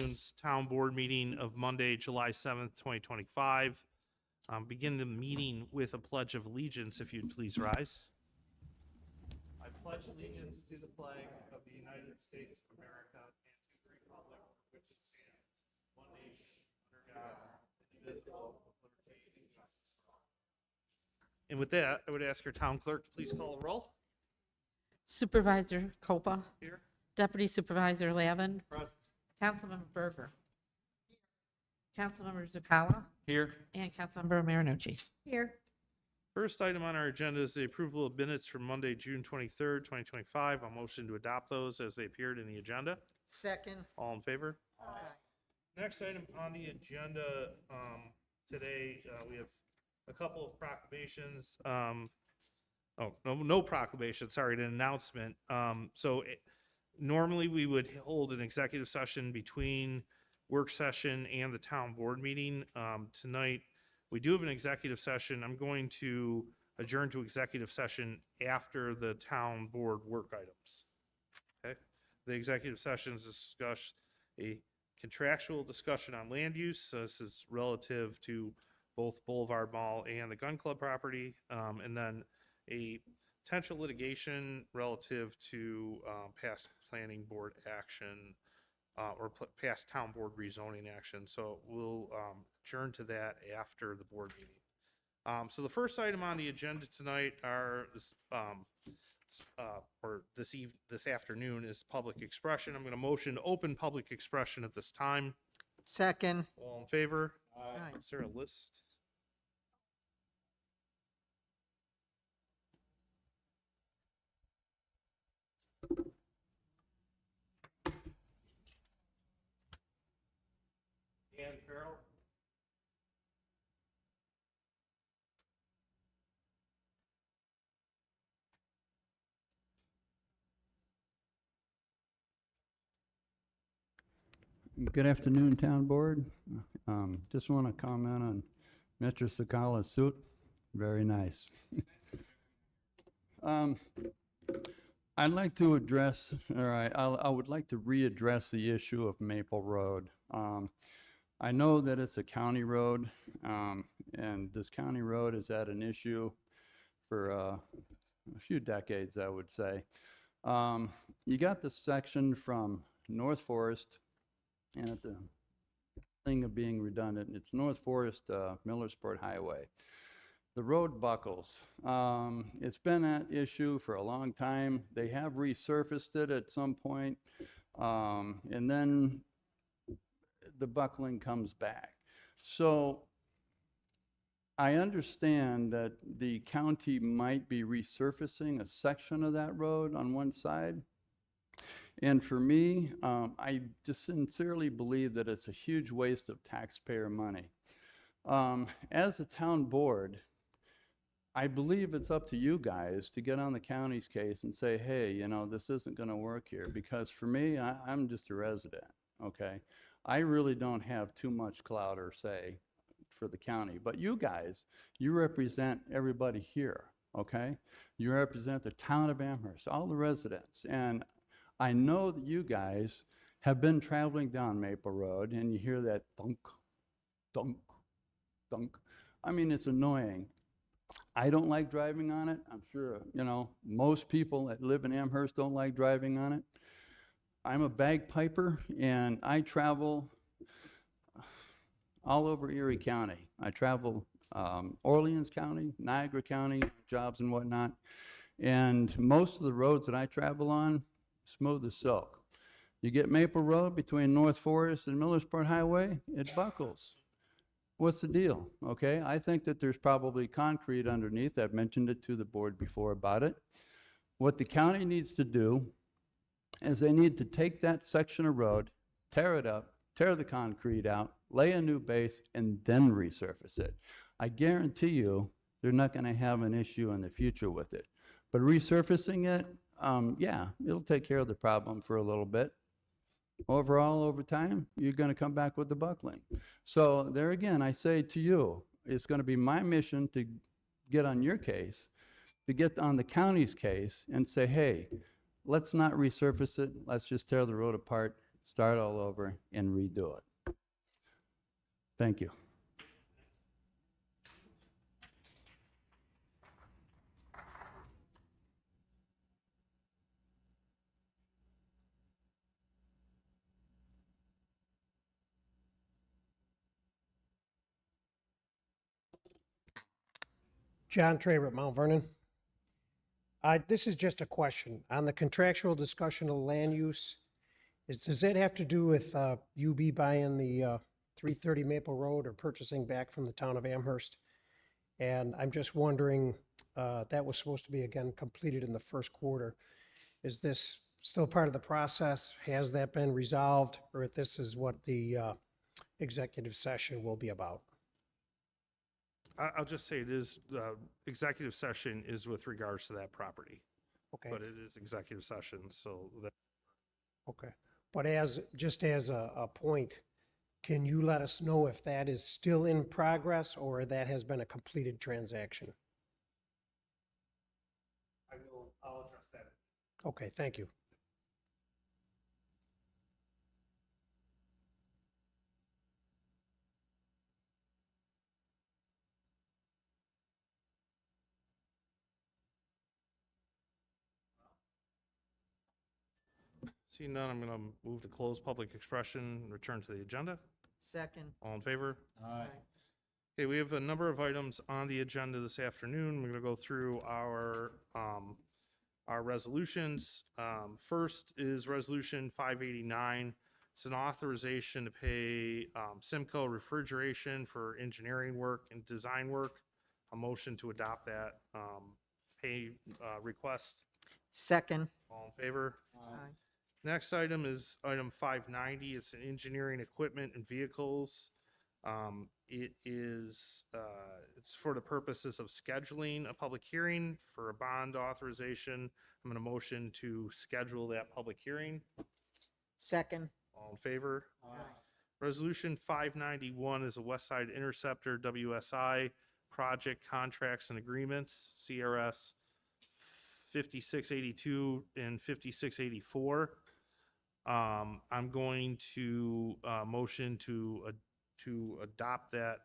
afternoon's town board meeting of Monday, July 7th, 2025. Begin the meeting with a pledge of allegiance, if you'd please rise. I pledge allegiance to the flag of the United States of America and to the republic for which it stands, one nation, under God, indivisible, with liberty and justice for all. And with that, I would ask our town clerk to please call a roll. Supervisor Copa. Here. Deputy Supervisor Lavin. Present. Councilmember Berger. Councilmember Zucala. Here. And Councilmember Marinucci. Here. First item on our agenda is the approval of minutes from Monday, June 23rd, 2025. A motion to adopt those as they appeared in the agenda. Second. All in favor? Aye. Next item on the agenda today, we have a couple of proclamations. No proclamation, sorry, an announcement. Normally we would hold an executive session between work session and the town board meeting. Tonight, we do have an executive session. I'm going to adjourn to executive session after the town board work items. Okay. The executive sessions discuss a contractual discussion on land use. This is relative to both Boulevard Mall and the Gun Club property. And then a potential litigation relative to past planning board action or past town board rezoning action. So we'll adjourn to that after the board meeting. So the first item on the agenda tonight are this afternoon is public expression. I'm going to motion to open public expression at this time. Second. All in favor? Aye. Is there a list? Dan Farrell. Good afternoon, Town Board. Just want to comment on Mr. Sakala's suit. Very nice. I'd like to address, I would like to readdress the issue of Maple Road. I know that it's a county road, and this county road has had an issue for a few decades, I would say. You got this section from North Forest, and at the thing of being redundant, it's North Forest Millersport Highway. The road buckles. It's been that issue for a long time. They have resurfaced it at some point, and then the buckling comes back. So I understand that the county might be resurfacing a section of that road on one side. And for me, I just sincerely believe that it's a huge waste of taxpayer money. As a town board, I believe it's up to you guys to get on the county's case and say, hey, you know, this isn't going to work here. Because for me, I'm just a resident, okay? I really don't have too much clout or say for the county. But you guys, you represent everybody here, okay? You represent the town of Amherst, all the residents. And I know that you guys have been traveling down Maple Road and you hear that thunk, thunk, thunk. I mean, it's annoying. I don't like driving on it. I'm sure, you know, most people that live in Amherst don't like driving on it. I'm a bagpiper and I travel all over Erie County. I travel Orleans County, Niagara County, jobs and whatnot. And most of the roads that I travel on, smooth as silk. You get Maple Road between North Forest and Millersport Highway, it buckles. What's the deal? Okay, I think that there's probably concrete underneath. I've mentioned it to the board before about it. What the county needs to do is they need to take that section of road, tear it up, tear the concrete out, lay a new base, and then resurface it. I guarantee you they're not going to have an issue in the future with it. But resurfacing it, yeah, it'll take care of the problem for a little bit. Overall, over time, you're going to come back with the buckling. So there again, I say to you, it's going to be my mission to get on your case, to get on the county's case and say, hey, let's not resurface it. Let's just tear the road apart, start all over, and redo it. Thank you. John Traver at Mount Vernon. This is just a question. On the contractual discussion of land use, does that have to do with UB buying the 330 Maple Road or purchasing back from the town of Amherst? And I'm just wondering, that was supposed to be, again, completed in the first quarter. Is this still part of the process? Has that been resolved? Or if this is what the executive session will be about? I'll just say it is, executive session is with regards to that property, Okay, but it is executive session, so that, okay. But just as a point, can you let us know if that is still in progress or that has been a completed transaction? I'll address that. Okay, thank you. Seeing none, I'm going to move to close public expression, return to the agenda. Second. All in favor? Aye. Okay, we have a number of items on the agenda this afternoon. We're going to go through our resolutions. First is Resolution 589. It's an authorization to pay Simco Refrigeration for engineering work and design work. A motion to adopt that pay request. Second. All in favor? Aye. Next item is item 590. It's an engineering equipment and vehicles. It is, it's for the purposes of scheduling a public hearing for a bond authorization. I'm going to motion to schedule that public hearing. Second. All in favor? Aye. Resolution 591 is a West Side Interceptor WSI project contracts and agreements, CRS 5682 and 5684. I'm going to motion to adopt that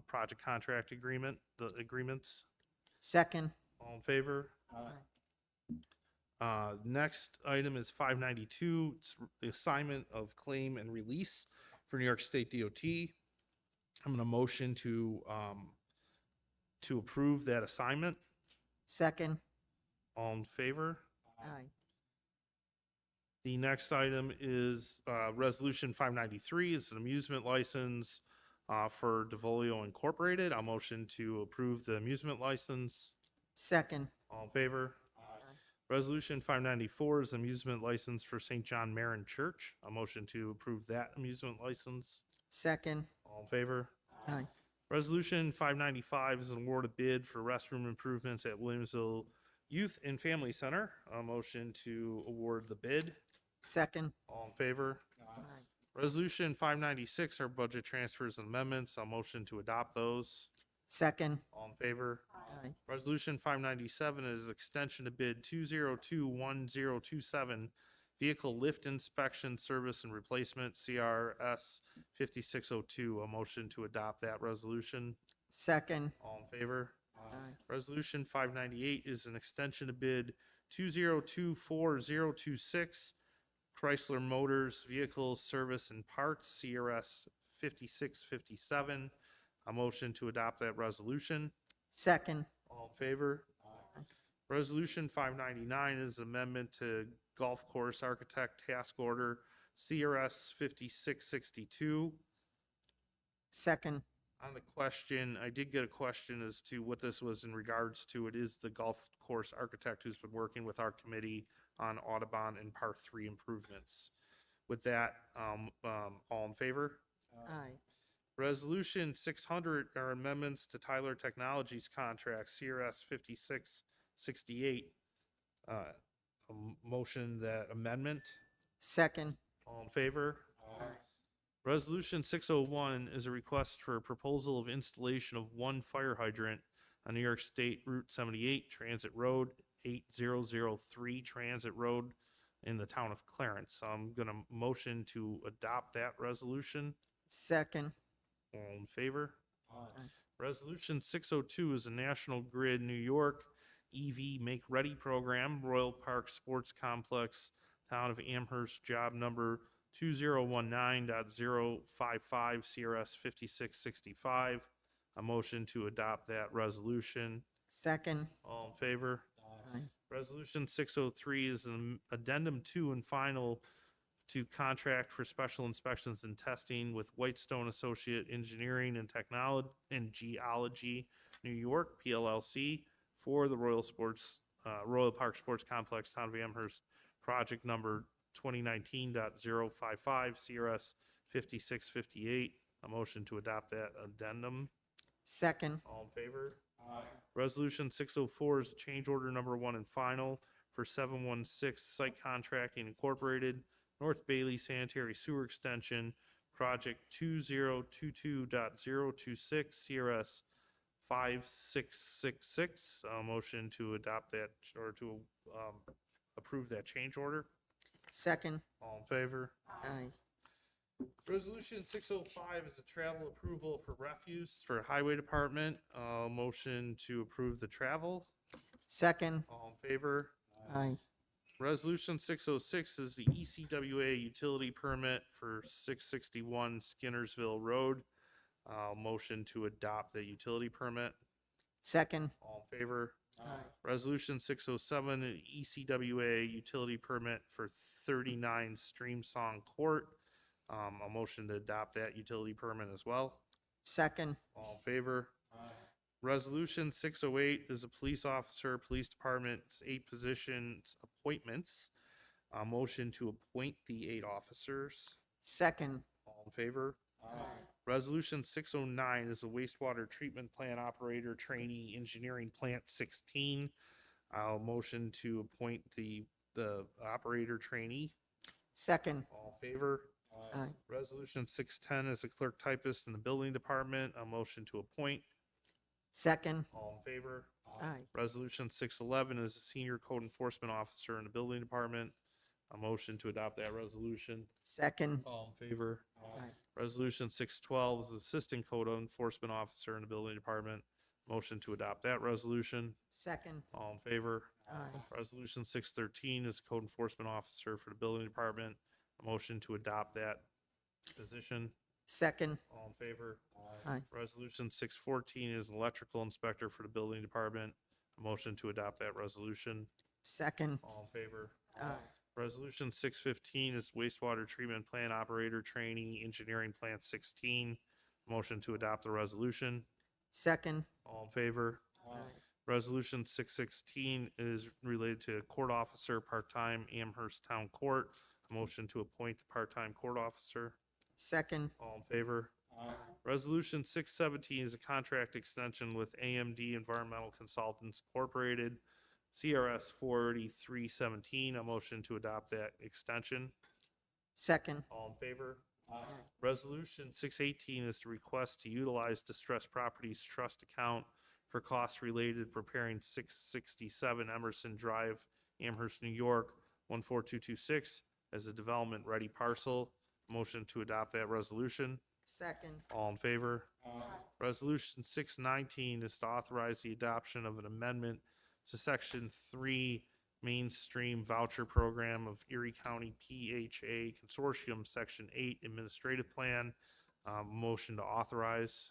project contract agreement, the agreements. Second. All in favor? Next item is 592. It's the assignment of claim and release for New York State DOT. I'm going to motion to approve that assignment. Second. All in favor? Aye. The next item is Resolution 593. It's an amusement license for Devolio Incorporated. I'll motion to approve the amusement license. Second. All in favor? Resolution 594 is amusement license for St. John Marin Church. A motion to approve that amusement license. Second. All in favor? Aye. Resolution 595 is an award of bid for restroom improvements at Williamsville Youth and Family Center. A motion to award the bid. Second. All in favor? Aye. Resolution 596 are budget transfers and amendments. A motion to adopt those. Second. All in favor? Aye. Resolution 597 is extension to bid 2021027, vehicle lift inspection, service and replacement, CRS 5602. A motion to adopt that resolution. Second. All in favor? Aye. Resolution 598 is an extension to bid 2024026, Chrysler Motors Vehicles Service and Parts, CRS 5657. A motion to adopt that resolution. Second. All in favor? Resolution 599 is amendment to Golf Course Architect Task Order, CRS 5662. Second. On the question, I did get a question as to what this was in regards to. It is the golf course architect who's been working with our committee on Audubon and Par 3 improvements. With that, all in favor? Aye. Resolution 600 are amendments to Tyler Technologies contract, CRS 5668. A motion that amendment. Second. All in favor? Resolution 601 is a request for a proposal of installation of one fire hydrant on New York State Route 78, Transit Road, 8003 Transit Road, in the town of Clarence. So I'm going to motion to adopt that resolution. Second. All in favor? Resolution 602 is a National Grid New York EV Make Ready Program, Royal Park Sports Complex, Town of Amherst, job number 2019.055 CRS 5665. A motion to adopt that resolution. Second. All in favor? Aye. Resolution 603 is an addendum to and final to contract for special inspections and testing with Whitestone Associate Engineering and Technology and Geology, New York, PLLC, for the Royal Park Sports Complex, Town of Amherst, project number 2019.055 CRS 5658. A motion to adopt that addendum. Second. All in favor? Resolution 604 is change order number 1 and final for 716 Site Contracting Incorporated, North Bailey Sanitary Sewer Extension, project 2022.026 CRS 5666. Motion to adopt that or to approve that change order. Second. All in favor? Aye. Resolution 605 is a travel approval for refuse for Highway Department. Motion to approve the travel. Second. All in favor? Aye. Resolution 606 is the ECWA utility permit for 661 Skinnersville Road. Motion to adopt the utility permit. Second. All in favor? Aye. Resolution 607, ECWA utility permit for 39 Stream Song Court. A motion to adopt that utility permit as well. Second. All in favor? Resolution 608 is a police officer, police department's 8 positions appointments. A motion to appoint the 8 officers. Second. All in favor? Resolution 609 is a wastewater treatment plant operator trainee engineering plant 16. I'll motion to appoint the operator trainee. Second. All in favor? Aye. Resolution 610 is a clerk typist in the building department. A motion to appoint. Second. All in favor? Aye. Resolution 611 is a senior code enforcement officer in the building department. A motion to adopt that resolution. Second. All in favor? Aye. Resolution 612 is assistant code enforcement officer in the building department. Motion to adopt that resolution. Second. All in favor? Aye. Resolution 613 is code enforcement officer for the building department. A motion to adopt that position. Second. All in favor? Aye. Resolution 614 is electrical inspector for the building department. A motion to adopt that resolution. Second. All in favor? Aye. Resolution 615 is wastewater treatment plant operator trainee engineering plant 16. Motion to adopt the resolution. Second. All in favor? Aye. Resolution 616 is related to court officer, part-time Amherst Town Court. A motion to appoint the part-time court officer. Second. All in favor? Resolution 617 is a contract extension with AMD Environmental Consultants Incorporated, CRS 4317. A motion to adopt that extension. Second. All in favor? Resolution 618 is to request to utilize distressed properties trust account for costs related to preparing 667 Emerson Drive, Amherst, New York, 14226 as a development-ready parcel. Motion to adopt that resolution. Second. All in favor? Resolution 619 is to authorize the adoption of an amendment to Section 3 Mainstream Voucher Program of Erie County PHA Consortium, Section 8 Administrative Plan. Motion to authorize.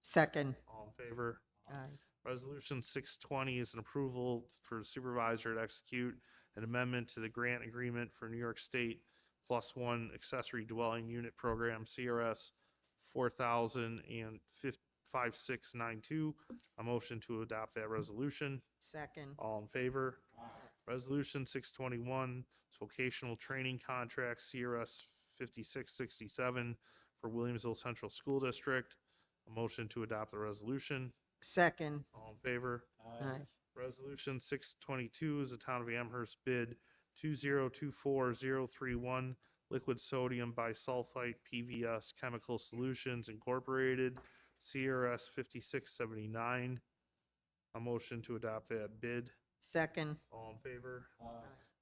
Second. All in favor? Aye. Resolution 620 is an approval for the supervisor to execute an amendment to the grant agreement for New York State +1 accessory dwelling unit program, CRS 4000 and 5692. A motion to adopt that resolution. Second. All in favor? Resolution 621 is vocational training contract, CRS 5667 for Williamsville Central School District. A motion to adopt the resolution. Second. All in favor? Aye. Resolution 622 is the Town of Amherst bid 2024031 liquid sodium bisulfite PVS Chemical Solutions Incorporated, CRS 5679. A motion to adopt that bid. Second. All in favor?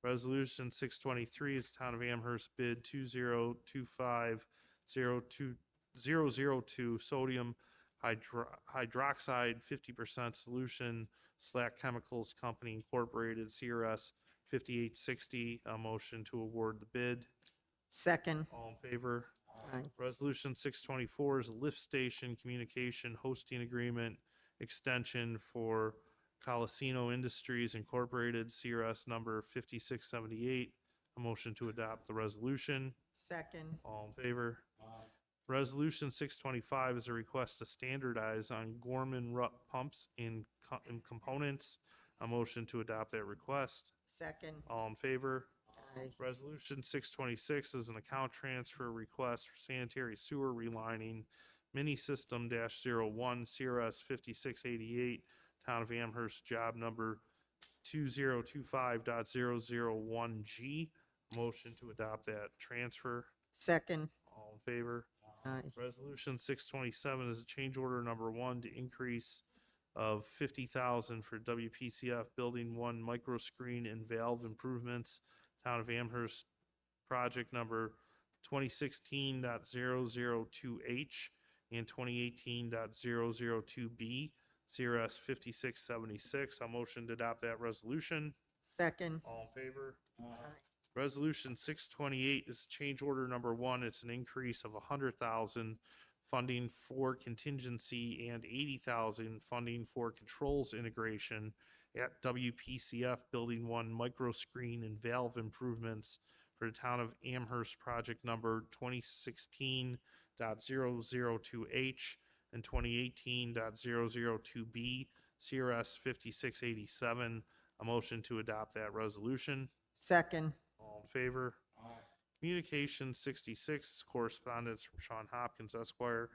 Resolution 623 is Town of Amherst bid 2025002 sodium hydroxide 50% solution Slack Chemicals Company Incorporated, CRS 5860. A motion to award the bid. Second. All in favor? Aye. Resolution 624 is a lift station communication hosting agreement extension for Colasino Industries Incorporated, CRS number 5678. A motion to adopt the resolution. Second. All in favor? Resolution 625 is a request to standardize on Gorman Rupp pumps and components. A motion to adopt that request. Second. All in favor? Aye. Resolution 626 is an account transfer request for sanitary sewer relining mini system -01 CRS 5688, Town of Amherst, job number 2025.001G. Motion to adopt that transfer. Second. All in favor? Aye. Resolution 627 is a change order number 1 to increase of 50,000 for WPCF Building 1 microscreen and valve improvements, Town of Amherst, project number 2016.002H and 2018.002B, CRS 5676. A motion to adopt that resolution. Second. All in favor? Aye. Resolution 628 is change order number 1. It's an increase of 100,000 funding for contingency and 80,000 funding for controls integration at WPCF Building 1 microscreen and valve improvements for the Town of Amherst, project number 2016.002H and 2018.002B, CRS 5687. A motion to adopt that resolution. Second. All in favor? Communication 66 is correspondence from Sean Hopkins Esquire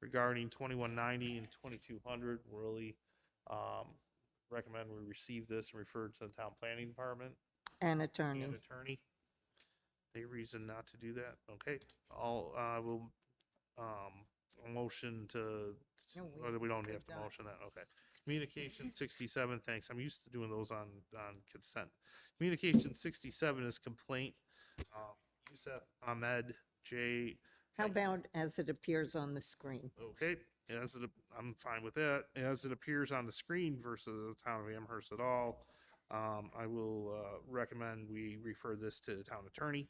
regarding 2190 and 2200. Really recommend we receive this and refer it to the town planning department And attorney. and attorney. Any reason not to do that? Okay, I'll, will, a motion to, No, we don't we're have to done. motion that, okay. Communication 67, thanks. I'm used to doing those on consent. Communication 67 is complaint. Yusef Ahmed J. How about as it appears on the screen? Okay, I'm fine with that. As it appears on the screen versus the Town of Amherst at all, I will recommend we refer this to the town attorney.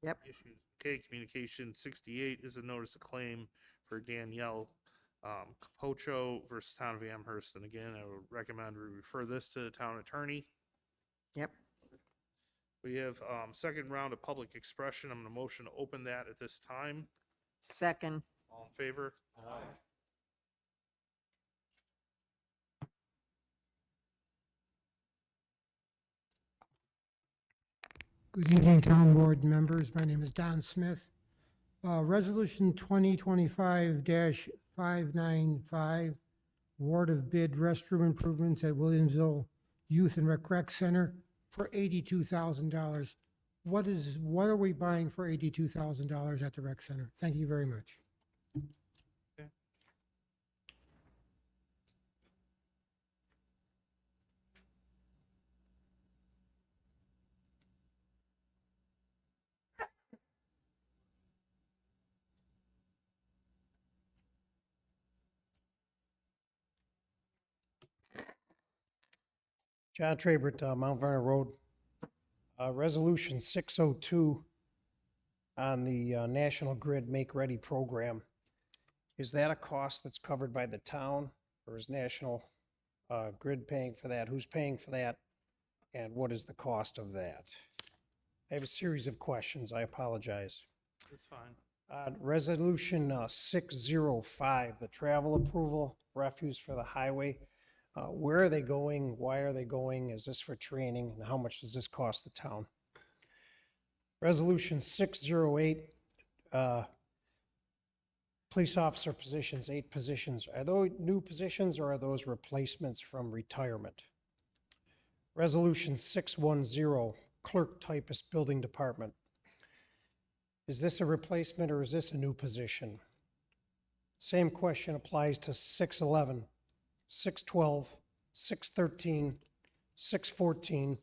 Yep. Issues. Okay, communication 68 is a notice of claim for Danielle Capocho versus Town of Amherst. And again, I would recommend we refer this to the town attorney. Yep. We have second round of public expression. I'm going to motion to open that at this time. Second. All in favor? Good evening, Town Board members. My name is Don Smith. Resolution 2025-595, award of bid restroom improvements at Williamsville Youth and Rec Center for $82,000. What are we buying for $82,000 at the rec center? Thank you very much. John Trabert, Mount Vernon Road. Resolution 602 on the National Grid Make Ready program. Is that a cost that's covered by the town, or is National Grid paying for that? Who's paying for that? And what is the cost of that? I have a series of questions. I apologize. That's fine. Resolution 605, the travel approval, refuse for the highway. Where are they going? Why are they going? Is this for training? And how much does this cost the town? Resolution 608, police officer positions, 8 positions. Are those new positions or are those replacements from retirement? Resolution 610, clerk typist building department. Is this a replacement or is this a new position? Same question applies to 611, 612, 613, 614,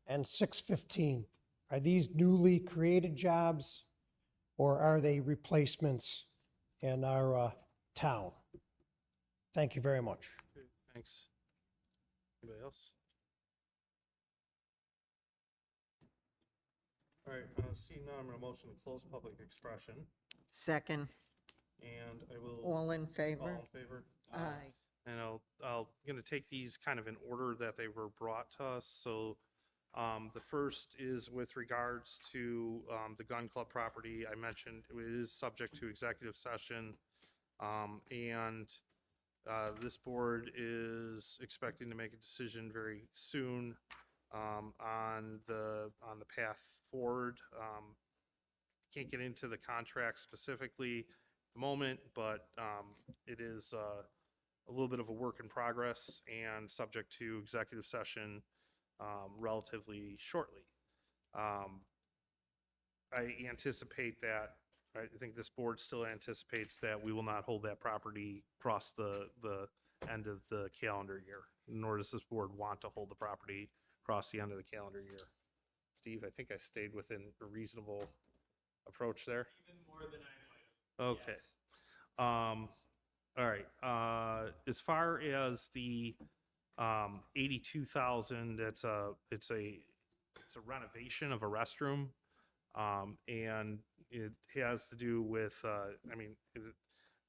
and 615. Are these newly created jobs or are they replacements in our town? Thank you very much. Okay, thanks. Anybody else? All right, seeing none, I'm going to motion to close public expression, Second. and I will. All in All favor? in favor? Aye. And I'm going to take these kind of in order that they were brought to us. So the first is with regards to the gun club property. I mentioned it is subject to executive session. And this board is expecting to make a decision very soon on the path forward. Can't get into the contract specifically at the moment, but it is a little bit of a work in progress and subject to executive session relatively shortly. I anticipate that, I think this board still anticipates that we will not hold that property across the end of the calendar year, nor does this board want to hold the property across the end of the calendar year. Steve, I think I stayed within a reasonable approach there. Even more than I might have. Okay. All right. As far as the 82,000, it's a renovation of a restroom, and it has to do with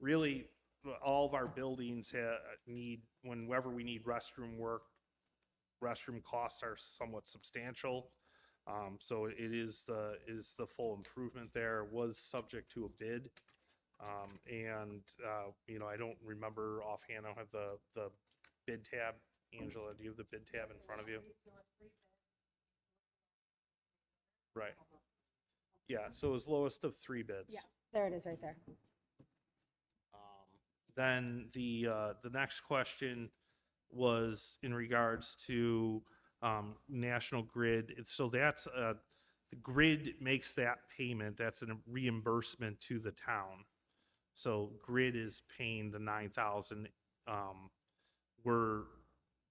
really all of our buildings need, whenever we need restroom work, restroom costs are somewhat substantial. So it is the full improvement there. It was subject to a bid. I don't remember offhand. I don't have the bid tab. Angela, do you have the bid tab in front of you? Right. Yeah, so it was lowest of 3 bids. Yeah, there it is right there. Then the next question was in regards to National Grid. So that's the grid makes that payment. That's a reimbursement to the town. So Grid is paying the 9,000.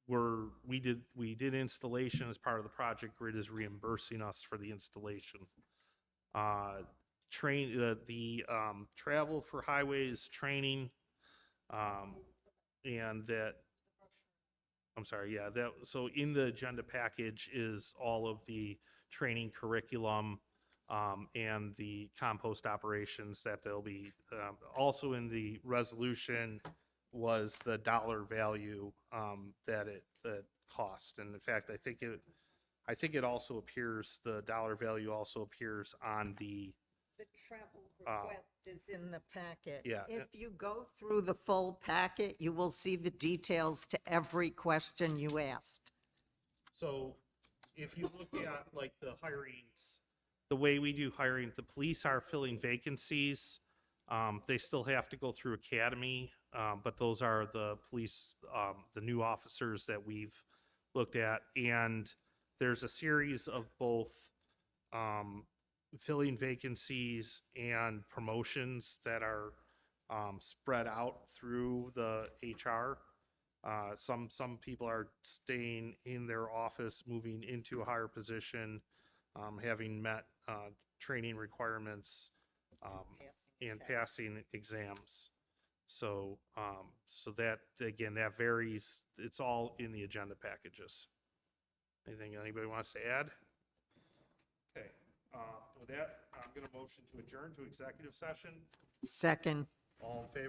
We did installation as part of the project. Grid is reimbursing us for the installation. Travel for highways training, and that. I'm sorry. Yeah, so in the agenda package is all of the training curriculum. And the compost operations that they'll be, also in the resolution was the dollar value that it cost. And in fact, I think it also appears, the dollar value also appears on the, The travel request is in the packet. Yeah. If you go through the full packet, you will see the details to every question you asked. so if you look at like the hirings, the way we do hiring, the police are filling vacancies. They still have to go through academy, but those are the police, the new officers that we've looked at. And there's a series of both filling vacancies and promotions that are spread out through the HR. Some people are staying in their office, moving into a higher position, having met training requirements and passing exams. So that, again, that varies. It's all in the agenda packages. Anything anybody wants to add? Okay. With that, I'm going to motion to adjourn to executive session. Second. All in favor?